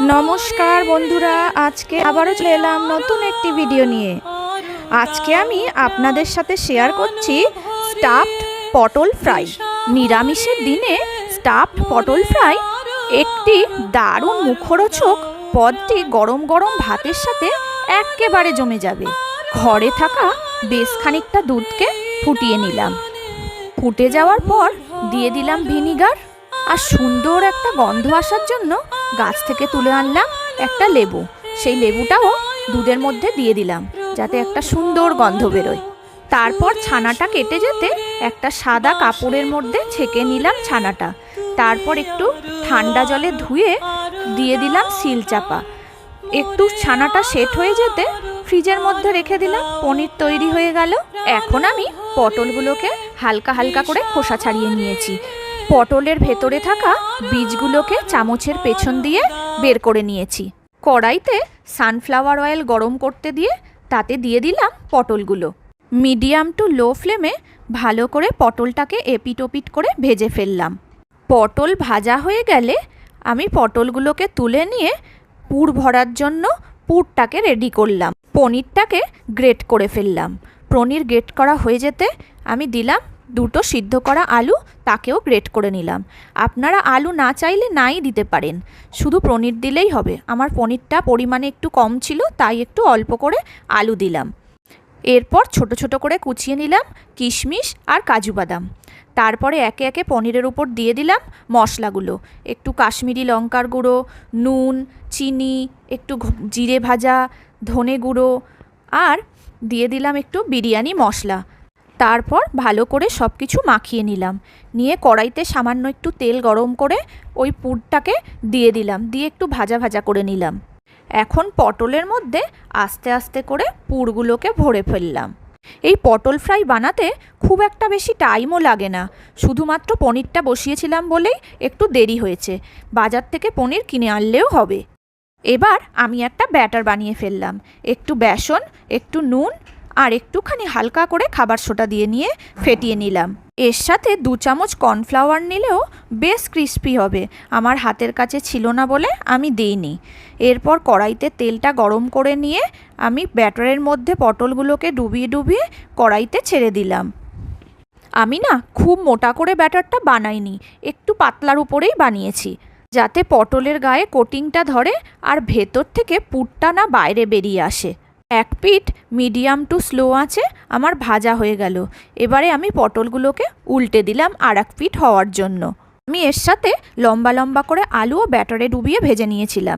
নমস্কার বন্ধুরা, আজকে আবারও চলে এলাম নতুন একটি ভিডিও নিয়ে। আজকে আমি আপনাদের সাথে শেয়ার করছি স্টাফড পটল ফ্রাই। নিরামিষের দিনে স্টাফড পটল ফ্রাই একটি দারুণ মুখরোচক পদটি গরম গরম ভাতের সাথে একেবারে জমে যাবে। ঘরে থাকা বেশ খানিকটা দুধকে ফুটিয়ে নিলাম। ফুটে যাওয়ার পর দিয়ে দিলাম ভিনিগার, আর সুন্দর একটা গন্ধ আসার জন্য গাছ থেকে তুলে আনলাম একটা লেবু। সেই লেবুটাও দুধের মধ্যে দিয়ে দিলাম যাতে একটা সুন্দর গন্ধ বেরোয়। তারপর ছানাটা কেটে যেতে একটা সাদা কাপড়ের মধ্যে ছেঁকে নিলাম ছানাটা। তারপর একটু ঠান্ডা জলে ধুয়ে দিয়ে দিলাম সিল চাপা। একটু ছানাটা সেট হয়ে যেতে ফ্রিজের মধ্যে রেখে দিলাম। পনির তৈরি হয়ে গেল। এখন আমি পটলগুলোকে হালকা হালকা করে খোসা ছাড়িয়ে নিয়েছি। পটলের ভেতরে থাকা বীজগুলোকে চামচের পেছন দিয়ে বের করে নিয়েছি। কড়াইতে সানফ্লাওয়ার অয়েল গরম করতে দিয়ে তাতে দিয়ে দিলাম পটলগুলো। মিডিয়াম টু লো ফ্লেমে ভালো করে পটলটাকে এপিট ওপিট করে ভেজে ফেললাম। পটল ভাজা হয়ে গেলে আমি পটলগুলোকে তুলে নিয়ে পুর ভরার জন্য পুরটাকে রেডি করলাম। পনিরটাকে গ্রেট করে ফেললাম। পনির গ্রেট করা হয়ে যেতে আমি দিলাম দুটো সিদ্ধ করা আলু, তাকেও গ্রেট করে নিলাম। আপনারা আলু না চাইলে নাই দিতে পারেন, শুধু পনির দিলেই হবে। আমার পনিরটা পরিমাণে একটু কম ছিল, তাই একটু অল্প করে আলু দিলাম। এরপর ছোট ছোট করে কুচিয়ে নিলাম কিশমিশ আর কাজু বাদাম। তারপরে একে একে পনিরের উপর দিয়ে দিলাম মশলাগুলো। একটু কাশ্মীরি লঙ্কার গুঁড়ো, নুন, চিনি, একটু জিরে ভাজা, ধনে গুঁড়ো, আর দিয়ে দিলাম একটু বিরিয়ানি মশলা। তারপর ভালো করে সব কিছু মাখিয়ে নিলাম। নিয়ে কড়াইতে সামান্য একটু তেল গরম করে ওই পুরটাকে দিয়ে দিলাম, দিয়ে একটু ভাজা ভাজা করে নিলাম। এখন পটলের মধ্যে আস্তে আস্তে করে পুরগুলোকে ভরে ফেললাম। এই পটল ফ্রাই বানাতে খুব একটা বেশি টাইমও লাগে না, শুধুমাত্র পনিরটা বসিয়েছিলাম বলেই একটু দেরি হয়েছে। বাজার থেকে পনির কিনে আনলেও হবে। এবার আমি একটা ব্যাটার বানিয়ে ফেললাম। একটু বেসন, একটু নুন আর একটুখানি হালকা করে খাবার সোডা দিয়ে নিয়ে ফেটিয়ে নিলাম। এর সাথে 2 চামচ কর্নফ্লাওয়ার নিলেও বেশ ক্রিস্পি হবে। আমার হাতের কাছে ছিল না বলে আমি দিইনি। এরপর কড়াইতে তেলটা গরম করে নিয়ে আমি ব্যাটারের মধ্যে পটলগুলোকে ডুবিয়ে ডুবিয়ে কড়াইতে ছেড়ে দিলাম। আমি না খুব মোটা করে ব্যাটারটা বানাইনি, একটু পাতলার উপরেই বানিয়েছি, যাতে পটলের গায়ে কোটিংটা ধরে আর ভেতর থেকে পুরটা না বাইরে বেরিয়ে আসে। এক পিঠ মিডিয়াম টু স্লো আঁচে আমার ভাজা হয়ে গেল। এবারে আমি পটলগুলোকে উল্টে দিলাম আর এক পিঠ হওয়ার জন্য। আমি এর সাথে লম্বা লম্বা করে আলু ও ব্যাটারে ডুবিয়ে ভেজে নিয়েছিলাম।